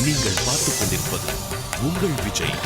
நீங்கள் பார்த்துக் கொண்டிருப்பது உங்கள் விஜய்.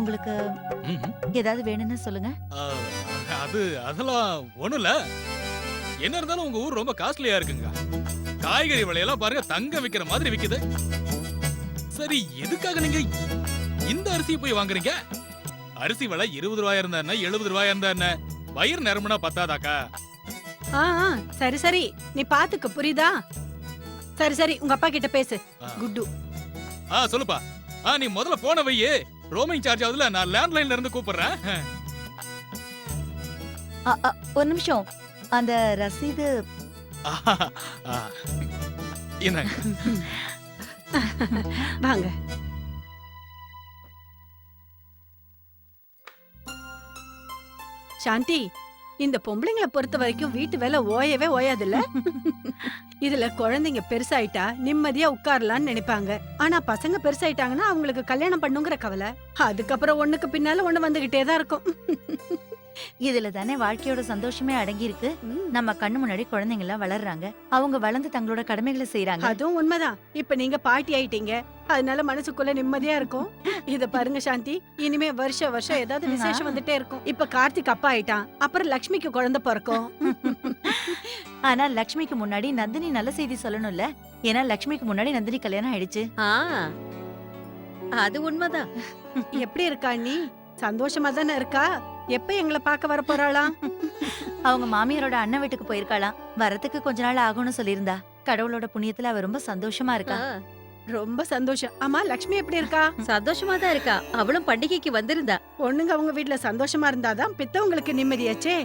உங்களுக்கு ஏதாவது வேணும்னு சொல்லுங்க. அதெல்லாம் ஒண்ணும் இல்ல. என்ன இருந்தாலும் உங்க ஊர் ரொம்ப காஸ்ட்லியா இருக்குங்க. காய்கறி விலையெல்லாம் பாருங்க, தங்க விக்கிற மாதிரி விக்குது. சரி, எதுக்காக நீங்க இந்த அரிசி போய் வாங்குறீங்க? அரிசி விலை 20 ரூபாயா இருந்தா என்ன, 70 ரூபாயா இருந்தா என்ன? வயிறு நிரம்புனா பத்தாதாக்கா? சரி சரி, நீ பாத்துக்க, புரியுதா? சரி சரி, உங்க அப்பா கிட்ட பேசு. குட்டு. சொல்லுப்பா. நீ முதல்ல போன வையே. ரோமிங் சார்ஜ் ஆகுதுல, நான் லேண்ட்லைன்ல இருந்து கூப்பிடுறேன். ஒரு நிமிஷம், அந்த ரசீது என்ன? வாங்க. சாந்தி, இந்த பொம்பளைங்களை பொறுத்த வரைக்கும் வீட்டு வேலை ஓயவே ஓயாதுல்ல. இதுல குழந்தைங்க பெருசாயிட்டா நிம்மதியா உட்காரலாம்னு நினைப்பாங்க. ஆனா பசங்க பெருசாயிட்டாங்கன்னா அவங்களுக்கு கல்யாணம் பண்ணுங்கிற கவலை. அதுக்கப்புறம் ஒண்ணுக்கு பின்னால ஒண்ணு வந்துகிட்டே தான் இருக்கும். இதுல தானே வாழ்க்கையோட சந்தோஷமே அடங்கி இருக்கு. நம்ம கண்ணு முன்னாடி குழந்தைங்க எல்லாம் வளர்றாங்க, அவங்க வளர்ந்து தங்களோட கடமைகளை செய்யறாங்க. அதுவும் உண்மைதான். இப்ப நீங்க பாட்டி ஆயிட்டீங்க, அதனால மனசுக்குள்ள நிம்மதியா இருக்கும். இத பாருங்க சாந்தி, இனிமே வருஷம் வருஷம் ஏதாவது விசேஷம் வந்துட்டே இருக்கும். இப்ப கார்த்திக் அப்பா ஆயிட்டான், அப்புறம் லட்சுமிக்கு குழந்தை பிறக்கும். ஆனா லட்சுமிக்கு முன்னாடி நந்தினி நல்ல செய்தி சொல்லணும்ல. ஏன்னா லட்சுமிக்கு முன்னாடி நந்தினி கல்யாணம் ஆயிடுச்சு. அது உண்மைதான். எப்படி இருக்கா நீ? சந்தோஷமா தானே இருக்கா? எப்ப எங்களை பார்க்க வர போறாளா? அவங்க மாமியாரோட அண்ணன் வீட்டுக்கு போயிருக்காளாம். வரத்துக்கு கொஞ்ச நாள் ஆகும்னு சொல்லியிருந்தா. கடவுளோட புண்ணியத்துல அவ ரொம்ப சந்தோஷமா இருக்கா. ரொம்ப சந்தோஷம். ஆமா, லட்சுமி எப்படி இருக்கா? சந்தோஷமா தான் இருக்கா. அவளும் பண்டிகைக்கு வந்திருந்தா. பொண்ணுங்க அவங்க வீட்டுல சந்தோஷமா இருந்தாதான் பெத்தவங்களுக்கு நிம்மதியாச்சே.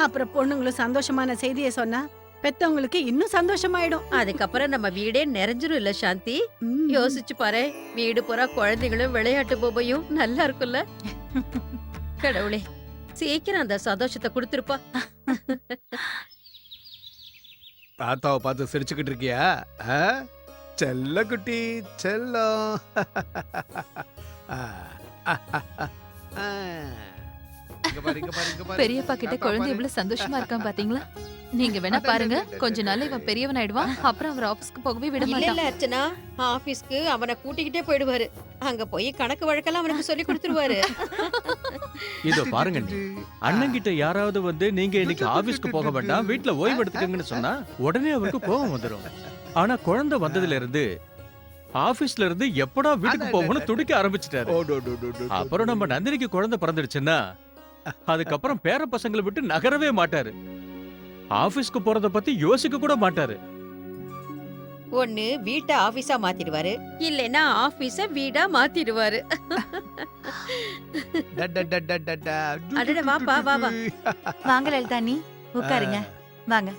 அப்புறம் பொண்ணுங்களும் சந்தோஷமான செய்தியை சொன்னா பெத்தவங்களுக்கு இன்னும் சந்தோஷமாயிடும். அதுக்கப்புறம் நம்ம வீடே நிறைஞ்சிரும் இல்ல சாந்தி? யோசிச்சு பாரு, வீடு பூரா குழந்தைகளும் விளையாட்டு போபையும் நல்லா இருக்குல்ல. கடவுளே, சீக்கிரம் அந்த சந்தோஷத்தை கொடுத்துருப்பா. தாத்தாவை பார்த்து சிரிச்சுக்கிட்டு இருக்கியா? செல்ல குட்டி செல்லம். பெரியப்பா கிட்ட குழந்தை எவ்வளவு சந்தோஷமா இருக்கான் பாத்தீங்களா? நீங்க வேணா பாருங்க, கொஞ்ச நாள் இவன் பெரியவன் ஆயிடுவான். அப்புறம் அவர் ஆபீஸ்க்கு போகவே விட இல்ல மாட்டான். இல்ல அர்ச்சனா, ஆபீஸ்க்கு அவனை கூட்டிக்கிட்டே போயிடுவாரு. அங்க போய் கணக்கு வழக்கெல்லாம் அவனுக்கு சொல்லி கொடுத்துருவாரு. இதோ பாருங்க, அண்ணன் கிட்ட யாராவது வந்து நீங்க இன்னைக்கு ஆபீஸ்க்கு போக வேண்டாம், வீட்டுல ஓய்வு எடுத்துக்கங்கன்னு சொன்னா உடனே அவருக்கு கோபம் வந்துடும். ஆனா குழந்தை வந்ததுல இருந்து ஆபீஸ்ல இருந்து எப்படா வீட்டுக்கு போகணும்னு துடிக்க ஆரம்பிச்சிட்டாரு. அப்புறம் நம்ம நந்தினிக்கு குழந்தை பிறந்துடுச்சுன்னா அதுக்கப்புறம் பேர பசங்களை விட்டு நகரவே மாட்டாரு. ஆபீஸ்க்கு போறத பத்தி யோசிக்க கூட மாட்டாரு. ஒண்ணு வீட்டை ஆபீஸா மாத்திடுவாரு, இல்லைன்னா ஆபீஸ வீடா மாத்திடுவாரு. அடடே, வாப்பா வா வா. வாங்க லலிதா, நீ உட்காருங்க. வாங்க.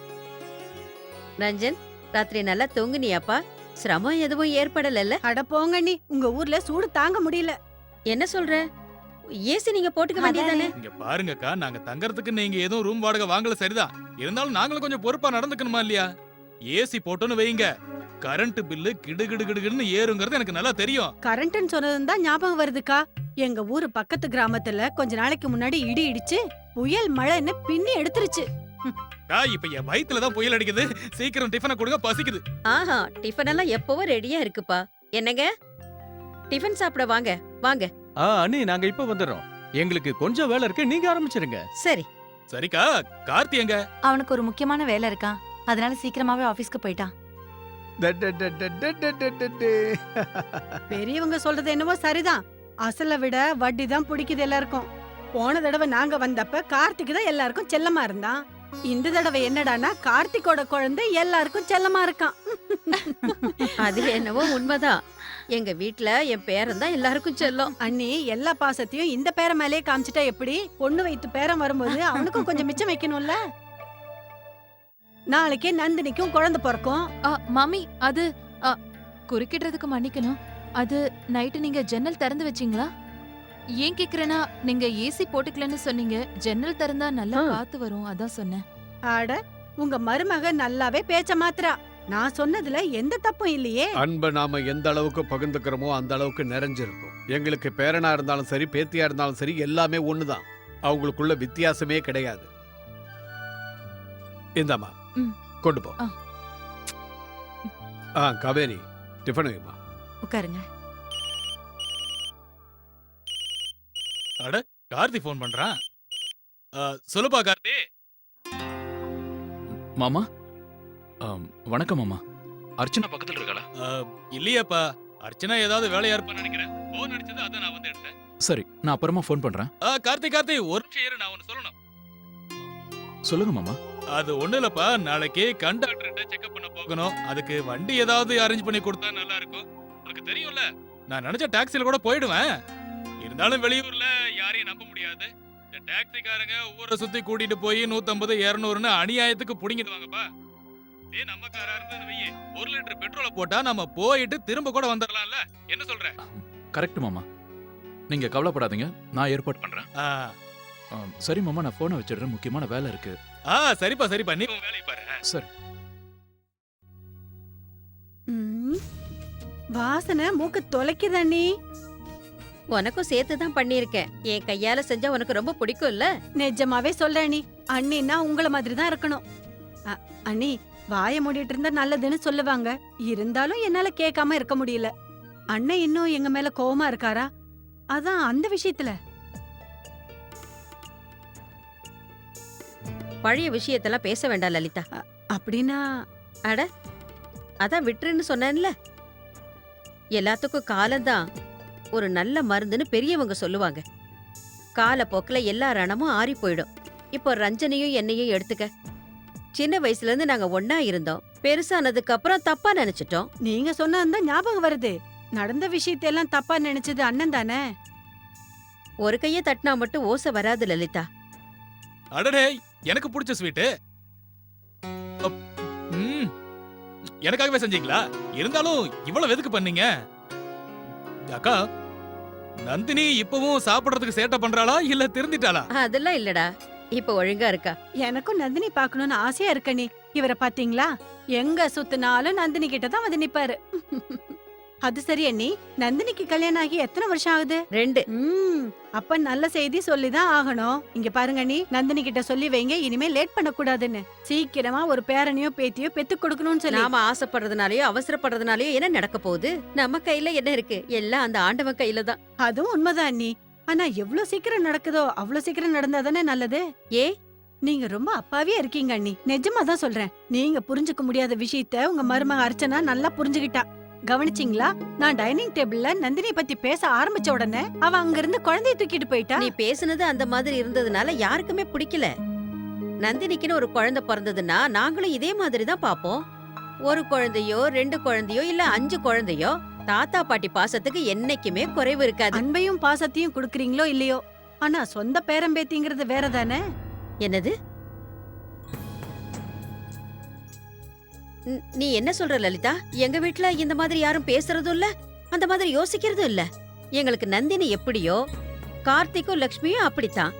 ரஞ்சன், ராத்திரி நல்லா தூங்குனியாப்பா? சிரமம் எதுவும் ஏற்படல? அட போங்க நீ, உங்க ஊர்ல சூடு தாங்க முடியல. என்ன சொல்ற? ஏசி நீங்க போட்டுக்க வேண்டியதானே? இங்க பாருங்கக்கா, நாங்க தங்கறதுக்கு நீங்க எதுவும் ரூம் வாடகை வாங்கல, சரிதான். இருந்தாலும் நாங்களும் கொஞ்சம் பொறுப்பா நடந்துக்கணுமா இல்லையா? ஏசி போட்டோன்னு வைங்க, கரண்ட் பில்லு கிடுகிடுகிடுன்னு ஏறுங்கிறது எனக்கு நல்லா தெரியும். கரண்ட்னு சொன்னதுதான் ஞாபகம் வருதுக்கா. எங்க ஊரு பக்கத்து கிராமத்துல கொஞ்ச நாளைக்கு முன்னாடி இடி இடிச்சு புயல் மழைன்னு பின்னி எடுத்துருச்சு. இப்ப என் வயித்துலதான் புயல் அடிக்குது. சீக்கிரம் டிஃபனை கொடுங்க, பசிக்குது. ஆஹா, டிஃபன் எல்லாம் எப்பவும் ரெடியா இருக்குப்பா. என்னங்க, டிஃபன் சாப்பிட வாங்க வாங்க. அண்ணி, நாங்க இப்ப வந்துடுறோம். எங்களுக்கு கொஞ்சம் வேலை இருக்கு, நீங்க ஆரம்பிச்சிருங்க. சரி சரிக்கா. கார்த்தி எங்க? அவனுக்கு ஒரு முக்கியமான வேலை இருக்கான், அதனால சீக்கிரமாவே ஆபீஸ்க்கு போயிட்டான். பெரியவங்க சொல்றது என்னவோ சரிதான். அசலை விட வட்டி தான் பிடிக்குது எல்லாருக்கும். போன தடவை நாங்க வந்தப்ப கார்த்திக் தான் எல்லாருக்கும் செல்லமா இருந்தான். இந்த தடவை என்னடானா கார்த்திகோட குழந்தை எல்லாருக்கும் செல்லமா இருக்கான். அது என்னவோ உண்மைதான். எங்க வீட்ல என் பேரன் தான் எல்லாருக்கும் செல்லம். அண்ணி, எல்லா பாசத்தையும் இந்த பேர மேலேயே காமிச்சிட்டா எப்படி? பொண்ணு வைத்து பேரம் வரும்போது அவனுக்கும் கொஞ்சம் மிச்சம் வைக்கணும்ல. நாளைக்கே நந்தினிக்கும் குழந்தை பிறக்கும். மாமி, அது குறுக்கிடுறதுக்கு மன்னிக்கணும். அது நைட்டு நீங்க ஜன்னல் திறந்து வச்சீங்களா? ஏன் கேக்குறேன்னா, நீங்க ஏசி போட்டுக்கலன்னு சொன்னீங்க. ஜன்னல் திறந்தா நல்லா காத்து வரும், அதான் சொன்னேன். ஆட உங்க மருமக நல்லாவே பேச்ச மாத்துறா. நான் சொன்னதுல எந்த தப்பும் இல்லையே. அன்பை நாம எந்த அளவுக்கு பகிர்ந்துக்கிறோமோ அந்த அளவுக்கு நிறைஞ்சிருக்கும். எங்களுக்கு பேரனா இருந்தாலும் சரி, பேத்தியா இருந்தாலும் சரி, எல்லாமே ஒண்ணுதான். அவங்களுக்குள்ள வித்தியாசமே கிடையாது. இந்தாம்மா, ம். கொண்டு போ. ஆ. காவேரி, டிஃபன் வைமா. உட்காருங்க. அட, கார்த்தி ஃபோன் பண்றான். சொல்லுப்பா கார்த்தி. மாமா வணக்கம் மாமா. அர்ச்சனா பக்கத்துல இருக்காளா? இல்லையாப்பா, அர்ச்சனா ஏதாவது வேலையா இருப்பான்னு நினைக்கிறேன். போன் அடிச்சது, அதான் நான் வந்து எடுத்தேன். சரி, நான் அப்புறமா ஃபோன் பண்றேன். கார்த்தி ஒரு நிமிஷம் இரு, நான் ஒன்னு சொல்லணும். சொல்லுங்க மாமா. அது ஒண்ணு இல்லப்பா, நாளைக்கு கண்டக்டர்கிட்ட செக்அப் பண்ண போகணும். அதுக்கு வண்டி ஏதாவது அரேஞ்ச் பண்ணி கொடுத்தா நல்லா இருக்கும். உனக்கு தெரியும்ல, நான் நினைச்ச டாக்ஸில கூட போயிடுவேன். இருந்தாலும் வெளியூர்ல யாரையும் நம்ப முடியாது. இந்த டாக்ஸிக்காரங்க ஊரை சுத்தி கூட்டிட்டு போய் 150 200ன்னு அநியாயத்துக்கு புடிங்கிடுவாங்கப்பா. இதே நம்ம காரா இருந்ததுன்னு வையே, 1 லிட்டர் பெட்ரோலை போட்டா நம்ம போயிட்டு திரும்ப கூட வந்துடலாம்ல. என்ன சொல்ற? கரெக்ட் மாமா, நீங்க கவலைப்படாதீங்க, நான் ஏற்பாடு பண்றேன். சரி மாமா, நான் போனை வச்சிடுறேன், முக்கியமான வேலை இருக்கு. சரிப்பா நீ உன் வேலையை பாரு. சரி. வாசனை மூக்கு தொலைக்குதா நீ? உனக்கும் சேர்த்து தான் பண்ணியிருக்கேன். என் கையால செஞ்சா உனக்கு ரொம்ப பிடிக்கும்ல? நிஜமாவே சொல்ற நீ. அண்ணின்னா உங்கள மாதிரி தான் இருக்கணும். அண்ணி, வாய மூடிட்டு இருந்தா நல்லதுன்னு சொல்லுவாங்க. இருந்தாலும் என்னால கேட்காம இருக்க முடியல. அண்ணன் இன்னும் எங்க மேல கோவமா இருக்காரா? அதான் அந்த விஷயத்துல. பழைய விஷயத்தெல்லாம் பேச வேண்டாம் லலிதா. அப்படின்னா அதான் விட்டுருன்னு சொன்னேன்ல. எல்லாத்துக்கும் காலம்தான் ஒரு நல்ல மருந்துன்னு பெரியவங்க சொல்லுவாங்க. காலப்போக்குல எல்லா ரணமும் ஆறி போயிடும். இப்போ ரஞ்சனையும் என்னையும் எடுத்துக்க. சின்ன வயசுல இருந்து நாங்க ஒன்னா இருந்தோம். பெருசானதுக்கு அப்புறம் தப்பா நினைச்சிட்டோம். நீங்க சொன்னா ஞாபகம் வருது. நடந்த விஷயத்தையெல்லாம் தப்பா நினைச்சது அண்ணன் தானே. ஒரு கைய தட்டினா மட்டும் ஓசை வராது லலிதா. அடடே, எனக்கு பிடிச்ச ஸ்வீட்டு. எனக்காகவே செஞ்சீங்களா? இருந்தாலும் இவ்வளவு எதுக்கு பண்ணீங்க? அக்கா, நந்தினி இப்பவும் சாப்பிடுறதுக்கு சேட்டை பண்றாளா இல்ல திருந்திட்டாளா? அதெல்லாம் இல்லடா, இப்ப ஒழுங்கா இருக்கா. எனக்கும் நந்தினி பாக்கணும்னு ஆசையா இருக்க. நீ இவரை பாத்தீங்களா? எங்க சுத்தினாலும் நந்தினி கிட்ட தான் வந்து நிப்பாரு. அது சரி அண்ணி, நந்தினிக்கு கல்யாணம் ஆகி எத்தனை வருஷம் ஆகுது? 2. அப்ப நல்ல செய்தி சொல்லிதான் ஆகணும். இங்க பாருங்க அண்ணி, நந்தினி கிட்ட சொல்லி வைங்க, இனிமே லேட் பண்ண கூடாதுன்னு. சீக்கிரமா ஒரு பேரனையோ பேத்தியோ பெத்து கொடுக்கணும்னு சொல்லி. நாம ஆசைப்படுறதுனாலயோ அவசரப்படுறதுனாலயோ என்ன நடக்க போகுது? நம்ம கையில என்ன இருக்கு? எல்லாம் அந்த ஆண்டவன் கையில தான். அதுவும் உண்மைதான் அண்ணி. ஆனா எவ்வளவு சீக்கிரம் நடக்குதோ அவ்வளவு சீக்கிரம் நடந்தாதானே நல்லது. ஏ, நீங்க ரொம்ப அப்பாவியா இருக்கீங்க அண்ணி. நிஜமா தான் சொல்றேன். நீங்க புரிஞ்சுக்க முடியாத விஷயத்த உங்க மருமக அர்ச்சனா நல்லா புரிஞ்சுகிட்டா. கவனிச்சிங்களா? நான் டைனிங் டேபிள்ல நந்தினியை பத்தி பேச ஆரம்பிச்ச உடனே அவ அங்க இருந்து குழந்தைய தூக்கிட்டு போயிட்டா. நீ பேசுனது அந்த மாதிரி இருந்ததுனால யாருக்குமே பிடிக்கல. நந்தினிக்குன்னு ஒரு குழந்தை பிறந்ததுன்னா நாங்களும் இதே மாதிரி தான் பாப்போம். ஒரு குழந்தையோ 2 குழந்தையோ இல்ல 5 குழந்தையோ தாத்தா பாட்டி பாசத்துக்கு என்னைக்குமே குறைவு இருக்காது. அன்பையும் பாசத்தையும் குடுக்கறீங்களோ இல்லையோ, ஆனா சொந்த பேரம்பேத்திங்கிறது வேற தானே. என்னது? நீ என்ன சொல்ற லலிதா? எங்க வீட்ல இந்த மாதிரி யாரும் பேசுறதும் இல்ல, அந்த மாதிரி யோசிக்கிறதும் இல்ல. எங்களுக்கு நந்தினி எப்படியோ, கார்த்திக்கும் லக்ஷ்மியும் அப்படித்தான்.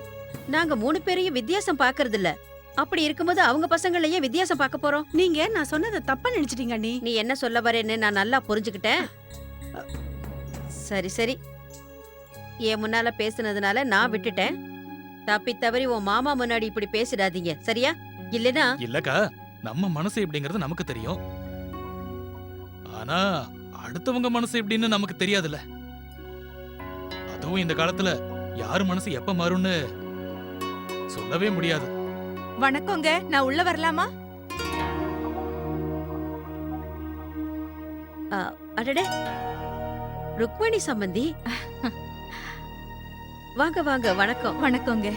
நாங்க 3 பேரையும் வித்தியாசம் பாக்குறது இல்ல. அப்படி இருக்கும்போது அவங்க பசங்களையே வித்தியாசம் பார்க்க போறோம். நீங்க நான் சொன்னதை தப்பா நினைச்சிட்டீங்க அண்ணி. நீ என்ன சொல்ல வரேன்னு நான் நல்லா புரிஞ்சுக்கிட்டேன். சரி சரி, என் முன்னால பேசுனதுனால நான் விட்டுட்டேன். தப்பி தவறி உன் மாமா முன்னாடி இப்படி பேசிடாதீங்க, சரியா? இல்லனா இல்லக்கா, நம்ம மனசு எப்படிங்கிறது நமக்கு தெரியும். ஆனா அடுத்தவங்க மனசு எப்படின்னு நமக்கு தெரியாதுல்ல. அதுவும் இந்த காலத்துல யாரு மனசு எப்ப மாறும்னு சொல்லவே முடியாது. வணக்கங்க, நான் உள்ள வரலாமா? அடடே, ருக்மணி சம்பந்தி. வாங்க வாங்க. வணக்கம். வணக்கங்க.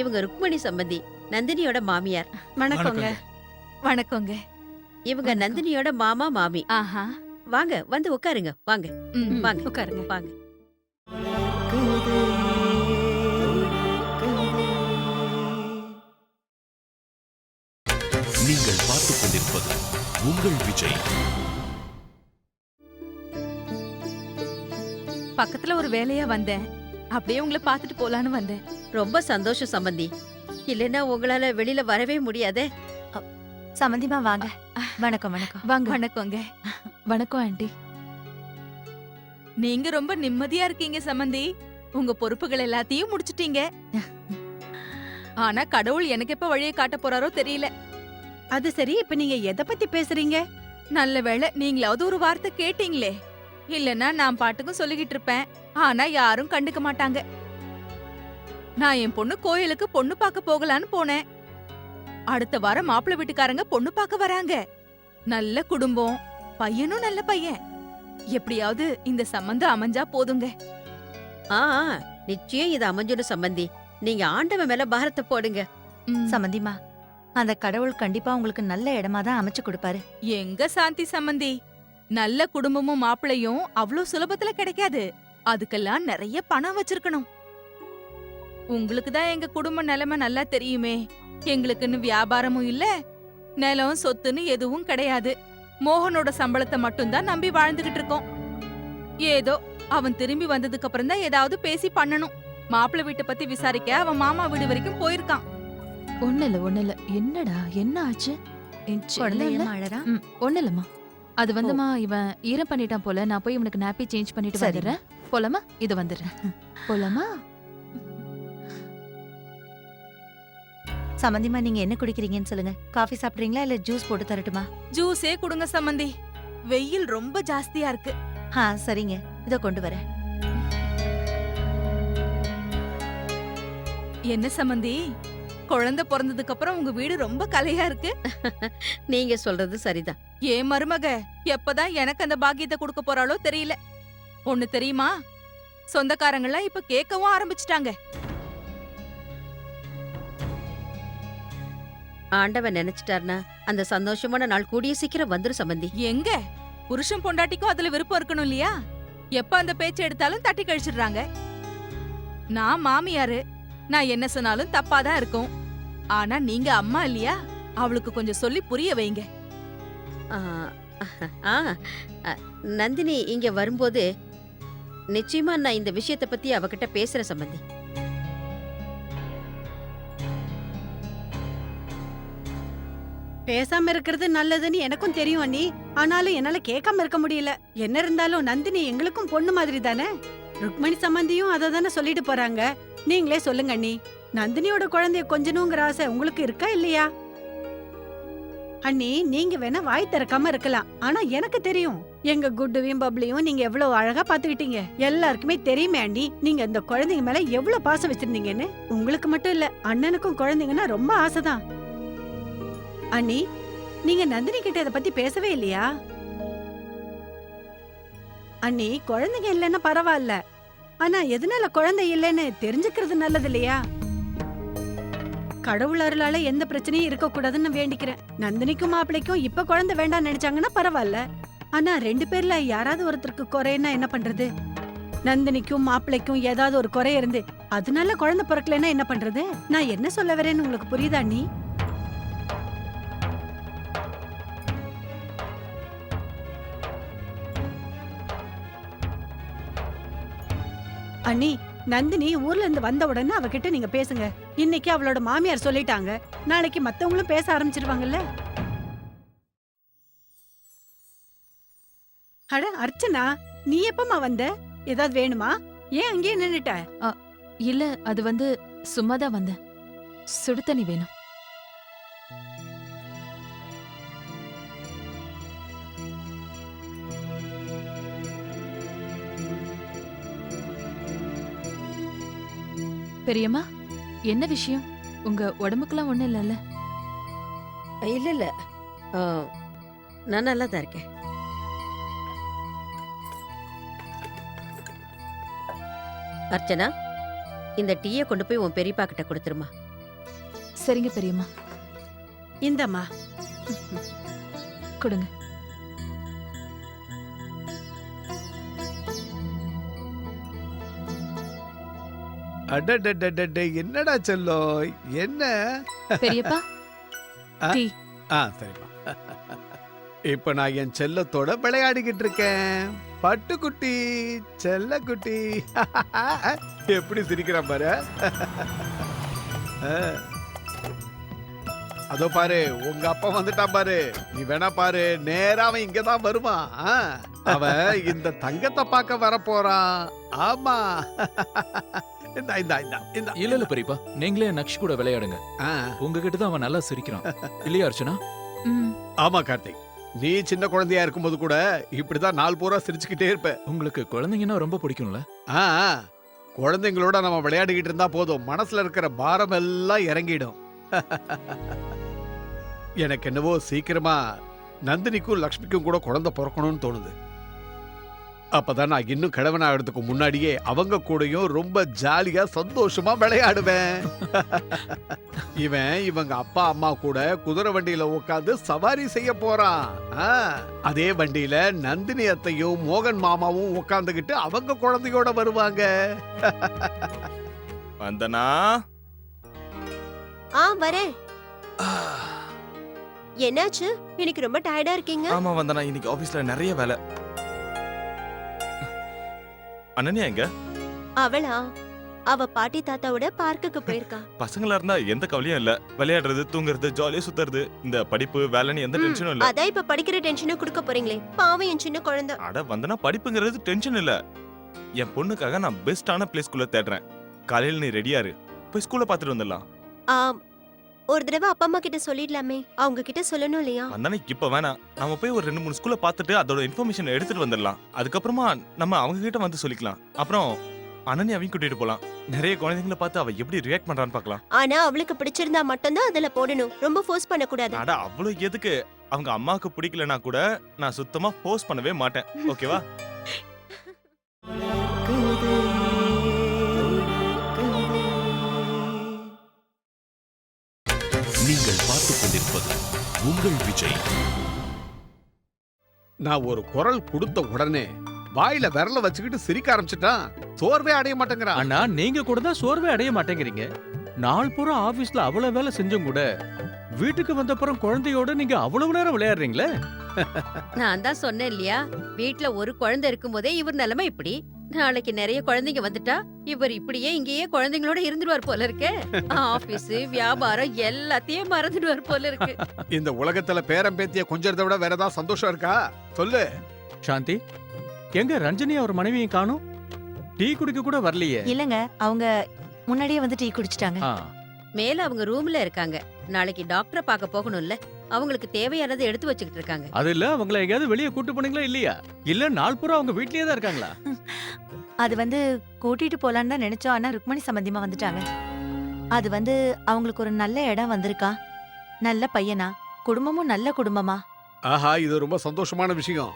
இவங்க ருக்மணி சம்பந்தி, நந்தினியோட மாமியார். வணக்கங்க. வணக்கங்க. இவங்க நந்தினியோட மாமா மாமி. ஆஹா, வாங்க வந்து உட்காருங்க. வாங்க வாங்க உட்காருங்க. வாங்க. நீங்கள் பார்த்துக் கொண்டிருப்பது உங்கள் விஜய். பக்கத்துல ஒரு வேலையா வந்தேன். அப்படியே உங்களை பார்த்துட்டு போலான்னு வந்தேன். ரொம்ப சந்தோஷம் சம்பந்தி. இல்லைன்னா உங்களால வெளியில வரவே முடியாதே. சம்மந்திமா வாங்க. வணக்கம் வணக்கம். வாங்க. வணக்கங்க. வணக்கம் ஆண்டி. நீங்க ரொம்ப நிம்மதியா இருக்கீங்க சம்பந்தி. உங்க பொறுப்புகள் எல்லாத்தையும் முடிச்சிட்டீங்க. ஆனா கடவுள் எனக்கு எப்ப வழியை காட்ட போறாரோ தெரியல. அது சரி, இப்ப நீங்க எதை பத்தி பேசுறீங்க? நல்ல வேளை நீங்களாவது ஒரு வார்த்தை கேட்டீங்களே. இல்லன்னா நான் பாட்டுக்கும் சொல்லிக்கிட்டு இருப்பேன். ஆனா யாரும் கண்டுக்க மாட்டாங்க. நான் என் பொண்ணு கோயிலுக்கு பொண்ணு பார்க்க போகலான்னு போனேன். அடுத்த வாரம் மாப்பிள்ளை வீட்டுக்காரங்க பொண்ணு பார்க்க வராங்க. நல்ல குடும்பம், பையனும் நல்ல பையன். எப்படியாவது இந்த சம்பந்தம் அமைஞ்சா போதுங்க. ஆ நிச்சயம் இது அமைஞ்சிடும் சம்பந்தி. நீங்க ஆண்டவன் மேல பாரத்தை போடுங்க. சம்மந்திமா, அந்த கடவுள் கண்டிப்பா உங்களுக்கு நல்ல இடமா தான் அமைச்சு கொடுப்பாரு. எங்க சாந்தி சம்பந்தி, நல்ல குடும்பமும் மாப்பிளையும் அவ்வளவு சுலபத்துல கிடைக்காது. அதுக்கெல்லாம் நிறைய பணம் வச்சிருக்கணும். உங்களுக்கு தான் எங்க குடும்ப நிலைமை நல்லா தெரியுமே. எங்களுக்குன்னு வியாபாரமும் இல்ல, நிலம் சொத்துன்னு எதுவும் கிடையாது. மோகனோட சம்பளத்தை மட்டும்தான் நம்பி வாழ்ந்துகிட்டு இருக்கோம். ஏதோ அவன் திரும்பி வந்ததுக்கு அப்புறம் தான் ஏதாவது பேசி பண்ணணும். மாப்பிள்ளை வீட்டை பத்தி விசாரிக்க அவன் மாமா வீடு வரைக்கும் போயிருக்கான். ஒண்ணு இல்ல. என்னடா என்ன ஆச்சு? குழந்தை ஏம்மா அழறா? ஒண்ணு இல்லம்மா. அது வந்துமா இவன் ஈரம் பண்ணிட்டான் போல. நான் போய் இவனுக்கு நாப்பி சேஞ்ச் பண்ணிட்டு சரி. வந்துடுறேன். போலாமா? இது வந்துடுறேன். போலாமா? சம்மந்திமா, நீங்க என்ன குடிக்கிறீங்கன்னு சொல்லுங்க. காஃபி சாப்பிடுறீங்களா இல்ல ஜூஸ் போட்டு தரட்டுமா? ஜூஸே குடுங்க சம்பந்தி. வெயில் ரொம்ப ஜாஸ்தியா இருக்கு. சரிங்க, இதோ கொண்டு வரேன். என்ன சம்பந்தி, குழந்தை பிறந்ததுக்கு அப்புறம் உங்க வீடு ரொம்ப கலையா இருக்கு. நீங்க சொல்றது சரிதான். ஏன் மருமக எப்பதான் எனக்கு அந்த பாக்கியத்தை கொடுக்க போறாளோ தெரியல. ஒண்ணு தெரியுமா, சொந்தக்காரங்களாம் இப்ப கேட்கவும் ஆரம்பிச்சிட்டாங்க. ஆண்டவன் நினைச்சிட்டார்னா அந்த சந்தோஷமான நாள் கூடிய சீக்கிரம் வந்துரும் சம்பந்தி. எங்க புருஷன் பொண்டாட்டிக்கும் அதுல விருப்பம் இருக்கணும் இல்லையா? எப்ப அந்த பேச்சை எடுத்தாலும் தட்டி கழிச்சிடுறாங்க. நான் மாமியாரு, நான் என்ன சொன்னாலும் தப்பாதான் இருக்கும். ஆனா நீங்க அம்மா இல்லையா, அவளுக்கு கொஞ்சம் சொல்லி புரிய வைங்க. ஆ, ஆ, நந்தினி இங்க வரும்போது நிச்சயமா நான் இந்த விஷயத்தை பத்தி அவகிட்ட பேசுறேன் சம்பந்தி. பேசாம இருக்கிறது நல்லதுன்னு எனக்கும் தெரியும் அண்ணி. ஆனாலும் என்னால கேட்காம இருக்க முடியல. என்ன இருந்தாலும் நந்தினி எங்களுக்கும் பொண்ணு மாதிரி தானே. ருக்மணி சம்பந்தியும் அதை தானே சொல்லிட்டு போறாங்க. நீங்களே சொல்லுங்க அண்ணி, நந்தினியோட குழந்தைய கொஞ்சணுங்கிற ஆசை உங்களுக்கு இருக்கா இல்லையா? அண்ணி, நீங்க வேணா வாய் திறக்காம இருக்கலாம். ஆனா எனக்கு தெரியும், எங்க குட்டுவையும் பப்ளியும் நீங்க எவ்வளவு அழகா பாத்துக்கிட்டீங்க. எல்லாருக்குமே தெரியுமே அண்ணி, நீங்க இந்த குழந்தைங்க மேல எவ்வளவு பாசம் வச்சிருந்தீங்கன்னு. உங்களுக்கு மட்டும் இல்ல, அண்ணனுக்கும் குழந்தைங்கன்னா ரொம்ப ஆசைதான். அண்ணி, நீங்க நந்தினி கிட்ட இத பத்தி பேசவே இல்லையா? அண்ணி, குழந்தைங்க இல்லைன்னா பரவாயில்ல. ஆனா எதனால குழந்தை இல்லைன்னு தெரிஞ்சுக்கிறது நல்லது இல்லையா? கடவுள் அருளால எந்த பிரச்சனையும் இருக்க கூடாதுன்னு வேண்டிக்கிறேன். நந்தினிக்கும் மாப்பிளைக்கும் இப்ப குழந்தை வேண்டாம்னு நினைச்சாங்கன்னா பரவாயில்ல. ஆனா 2 பேர்ல யாராவது ஒருத்தருக்கு குறைன்னா என்ன பண்றது? நந்தினிக்கும் மாப்பிளைக்கும் ஏதாவது ஒரு குறை இருந்து அதனால குழந்தை பிறக்கலைன்னா என்ன பண்றது? நான் என்ன சொல்ல வரேன்னு உங்களுக்கு புரியுதா அண்ணி? அண்ணி, நந்தினி ஊர்ல இருந்து வந்த உடனே அவகிட்ட நீங்க பேசுங்க. இன்னைக்கு அவளோட மாமியார் சொல்லிட்டாங்க, நாளைக்கு மத்தவங்களும் பேச ஆரம்பிச்சிருவாங்கல்ல. அட அர்ச்சனா, நீ எப்பமா வந்த? ஏதாவது வேணுமா? ஏன் அங்கேயே நின்னுட்ட? இல்ல, அது வந்து சும்மாதான் வந்தேன். சுடு தண்ணி வேணும். பெரியம்மா, என்ன விஷயம்? உங்க உடம்புக்கெல்லாம் ஒண்ணும் இல்லல்ல? இல்ல இல்ல, ஆ, நான் நல்லா தான் இருக்கேன். அர்ச்சனா, இந்த டீயை கொண்டு போய் உன் பெரியப்பா கிட்ட கொடுத்துருமா. சரிங்க பெரியம்மா, இந்தம்மா. கொடுங்க. அடடடடட, என்னடா செல்லோ, என்ன? பெரியப்பா, டீ. சரிப்பா. இப்ப நான் என் செல்லத்தோட விளையாடிக்கிட்டு இருக்கேன். பட்டுக்குட்டி செல்லக்குட்டி எப்படி சிரிக்கிறான் பாரு. அதோ பாரு உங்க அப்பா வந்துட்டான் பாரு. நீ வேணா பாரு, நேரா அவன் இங்கதான் வருவான். அவன் இந்த தங்கத்தை பார்க்க வர போறான். ஆமா. இந்தா இந்தா இந்தா இந்தா. இல்ல இல்ல பெரியப்பா, நீங்களே நக்ஷ் கூட விளையாடுங்க. ஆ, உங்ககிட்ட தான் அவன் நல்லா சிரிக்கிறான் இல்லையா அர்ச்சனா? ம். ஆமா கார்த்திக், நீ சின்ன குழந்தையா இருக்கும்போது கூட இப்படிதான் நாள் பூரா சிரிச்சுக்கிட்டே இருப்ப. உங்களுக்கு குழந்தைங்கன்னா ரொம்ப பிடிக்கும்ல? ஆ, குழந்தைங்களோட நம்ம விளையாடிக்கிட்டு இருந்தா போதும், மனசுல இருக்கிற பாரம் எல்லாம் இறங்கிடும். எனக்கு என்னவோ சீக்கிரமா நந்தினிக்கும் லக்ஷ்மிக்கும் கூட குழந்தை பிறக்கணும்னு தோணுது. அப்பதான் நான் இன்னும் கிழவன் ஆகிறதுக்கு முன்னாடியே அவங்க கூடயும் ரொம்ப ஜாலியா சந்தோஷமா விளையாடுவேன். இவங்க அப்பா அம்மா கூட குதிரை வண்டியில உட்காந்து சவாரி செய்ய போறான். அதே வண்டியில நந்தினி அத்தையும் மோகன் மாமாவும் உட்காந்துக்கிட்டு அவங்க குழந்தையோட வருவாங்க. வந்தனா வரேன். என்னாச்சு? இன்னைக்கு ரொம்ப டயர்டா இருக்கீங்க. ஆமா வந்தனா, இன்னைக்கு ஆபீஸ்ல நிறைய வேலை. அனன்யா எங்க? அவளா? அவ பாட்டி தாத்தாவோட பார்க்குக்கு போயிருக்கா. பசங்களா இருந்தா எந்த கவலையும் இல்ல, விளையாடுறது, தூங்குறது, ஜாலியா சுத்துறது. இந்த படிப்பு வேலைன்னு எந்த டென்ஷனும் இல்ல. அதான் இப்ப படிக்கிற டென்ஷனும் கொடுக்க போறீங்களே. பாவம் என் சின்ன குழந்தை. அட வந்தனா, படிப்புங்கிறது டென்ஷன் இல்ல. என் பொண்ணுக்காக நான் பெஸ்டான பிளே ஸ்கூல்ல தேடுறேன். காலையில நீ ரெடியா இரு, போய் ஸ்கூல்ல பாத்துட்டு வந்துடலாம். ஒரு தடவை அப்பா அம்மா கிட்ட சொல்லிடலாமே. அவங்க கிட்ட சொல்லணும் இல்லையா? வந்தனா இப்ப வேணாம், நம்ம போய் ஒரு 2-3 ஸ்கூல்ல பாத்துட்டு அதோட இன்ஃபர்மேஷன் எடுத்துட்டு வந்துடலாம். அதுக்கப்புறமா நம்ம அவங்க கிட்ட வந்து சொல்லிக்கலாம். அப்புறம் அனன்யாவையும் கூட்டிட்டு போலாம். நிறைய குழந்தைங்களை பார்த்து அவ எப்படி ரியாக்ட் பண்றான்னு பார்க்கலாம். ஆனா அவளுக்கு பிடிச்சிருந்தா மட்டும்தான் அதுல போடணும். ரொம்ப ஃபோர்ஸ் பண்ண கூடாது. அட அவ்வளவு எதுக்கு? அவங்க அம்மாவுக்கு பிடிக்கலனா கூட நான் சுத்தமா ஃபோர்ஸ் பண்ணவே மாட்டேன். ஓகேவா? நீங்கள் பார்த்துக் கொண்டிருப்பது உங்கள் விஜய். நான் ஒரு குரல் கொடுத்த உடனே வாயில விரல வச்சுக்கிட்டு சிரிக்க ஆரம்பிச்சுட்டான். சோர்வே அடைய மாட்டேங்கிறான். ஆனா நீங்க கூட தான் சோர்வே அடைய மாட்டேங்கிறீங்க. நாள் பூரா ஆபீஸ்ல அவ்வளவு வேலை செஞ்சும் கூட வீட்டுக்கு வந்தப்புறம் குழந்தையோட நீங்க அவ்வளவு நேரம் விளையாடுறீங்களே. நான் தான் சொன்னேன் இல்லையா, வீட்ல ஒரு குழந்தை இருக்கும்போதே இவர் நிலைமை இப்படி. நாளைக்கு நிறைய குழந்தைங்க வந்துட்டா இவர் இப்படியே இங்கேயே குழந்தைங்களோட இருந்துடுவார் போல இருக்கே. ஆபீஸ் வியாபாரம் எல்லாத்தையும் மறந்துடுவார் போல இருக்கு. இந்த உலகத்துல பேரம் பேத்திய கொஞ்சறதை விட வேற ஏதாவது சந்தோஷம் இருக்கா? சொல்லு சாந்தி, எங்க ரஞ்சனி அவர் மனைவியும் காணும்? டீ குடிக்க கூட வரலையே. இல்லங்க, அவங்க முன்னாடியே வந்து டீ குடிச்சிட்டாங்க. ஆ, மேல அவங்க ரூம்ல இருக்காங்க. நாளைக்கு டாக்டரை பார்க்க போகணும்ல, அவங்களுக்கு தேவையானதை எடுத்து வச்சுக்கிட்டு இருக்காங்க. அது இல்ல, அவங்கள எங்கேயாவது வெளியே கூட்டு போனீங்களா இல்லையா? இல்ல நாள் பூரா அவங்க வீட்லயே தான் இருக்காங்களா? அது வந்து கூட்டிட்டு போலான்னு தான் நினைச்சோம். ஆனா ருக்மணி சம்பந்தியமா வந்துட்டாங்க. அது வந்து அவங்களுக்கு ஒரு நல்ல இடம் வந்திருக்கா. நல்ல பையனா, குடும்பமும் நல்ல குடும்பமா. ஆஹா, இது ரொம்ப சந்தோஷமான விஷயம்.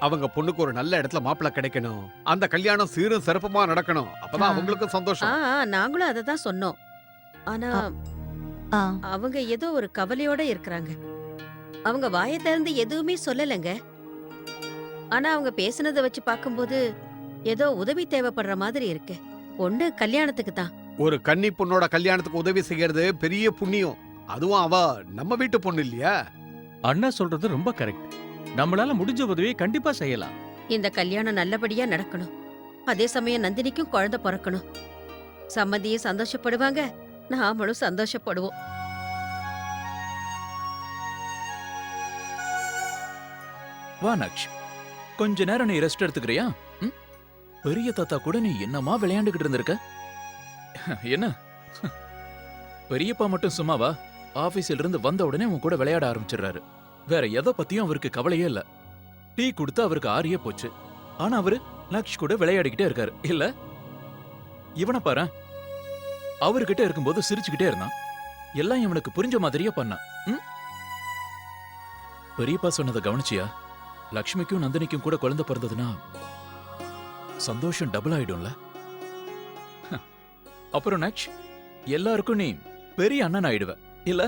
அவங்க பொண்ணுக்கு ஒரு நல்ல இடத்துல மாப்பிள்ளை கிடைக்கணும். அந்த கல்யாணம் சீரும் சிறப்புமா நடக்கணும். அப்பதான் அவங்களுக்கும் சந்தோஷம். நாங்களும் அதை தான் சொன்னோம். ஆனா ஆ, அவங்க ஏதோ ஒரு கவலையோட இருக்கிறாங்க. அவங்க வாயை திறந்து எதுவுமே சொல்லலைங்க. ஆனா அவங்க பேசுனதை வச்சு பார்க்கும்போது ஏதோ உதவி தேவைப்படுற மாதிரி இருக்கு. பொண்ணு கல்யாணத்துக்கு தான். ஒரு கன்னி பொண்ணோட கல்யாணத்துக்கு உதவி செய்யறது பெரிய புண்ணியம். அதுவும் அவ நம்ம வீட்டு பொண்ணு இல்லையா? அண்ணா சொல்றது ரொம்ப கரெக்ட். நம்மளால முடிஞ்ச உதவியை கண்டிப்பா செய்யலாம். இந்த கல்யாணம் நல்லபடியா நடக்கணும். அதே சமயம் நந்தினிக்கும் குழந்தை பிறக்கணும். சம்மந்தியும் சந்தோஷப்படுவாங்க, நாமளும் சந்தோஷப்படுவோம். வா நக்ஷ், கொஞ்ச நேரம் நீ ரெஸ்ட் எடுத்துக்கிறியா? பெரிய தாத்தா கூட நீ என்னமா விளையாண்டுகிட்டு இருந்திருக்க? என்ன பெரியப்பா மட்டும் சும்மாவா? ஆபீஸ்ல இருந்து வந்த உடனே உன் கூட விளையாட ஆரம்பிச்சிடுறாரு. வேற எதை பத்தியும் அவருக்கு கவலையே இல்ல. டீ கொடுத்து அவருக்கு ஆறியே போச்சு. ஆனா அவரு நக்ஷ் கூட விளையாடிக்கிட்டே இருக்காரு இல்ல? இவனை பாரு, அவர்கிட்ட இருக்கும்போது சிரிச்சுக்கிட்டே இருந்தான். எல்லாம் இவனுக்கு புரிஞ்ச மாதிரியே பண்ணான். பெரியப்பா சொன்னதை கவனிச்சியா? லக்ஷ்மிக்கும் நந்தினிக்கும் கூட குழந்தை பிறந்ததுன்னா சந்தோஷம் டபுள் ஆயிடும்ல. அப்புறம் நக்ஷ், எல்லாருக்கும் நீ பெரிய அண்ணன் ஆயிடுவ இல்ல?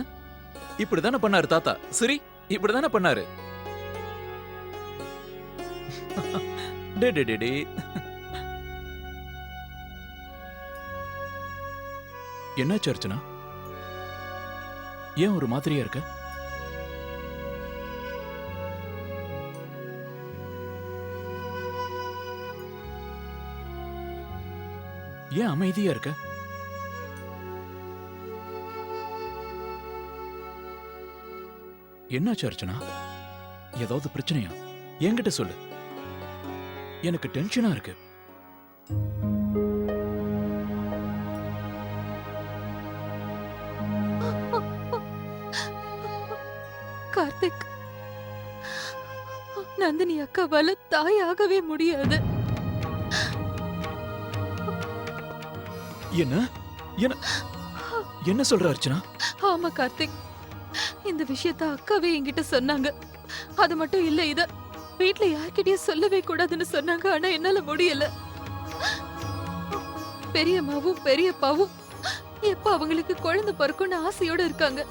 இப்படிதானே பண்ணாரு தாத்தா? சரி, இப்படிதானே பண்ணாரு. டே டே டே டே. என்னாச்சு அர்ச்சனா? ஏன் ஒரு மாதிரியா இருக்க? ஏன் அமைதியா இருக்க? என்னாச்சு அர்ச்சனா? ஏதாவது பிரச்சனையா? என்கிட்ட சொல்லு. எனக்கு டென்ஷனா இருக்கு. கார்த்திக், நந்தினி அக்காவால தாயாகவே முடியாது. என்ன என்ன என்ன சொல்ற அர்ச்சனா? ஆமா கார்த்திக், இந்த விஷயத்த அக்காவே என்கிட்ட சொன்னாங்க. அது மட்டும் இல்ல, இத வீட்ல யார்கிட்டயும் சொல்லவே கூடாதுன்னு சொன்னாங்க. ஆனா என்னால முடியல. பெரியம்மாவும் பெரியப்பாவும் எப்ப அவங்களுக்கு குழந்தை பிறக்கும்னு ஆசையோட இருக்காங்க.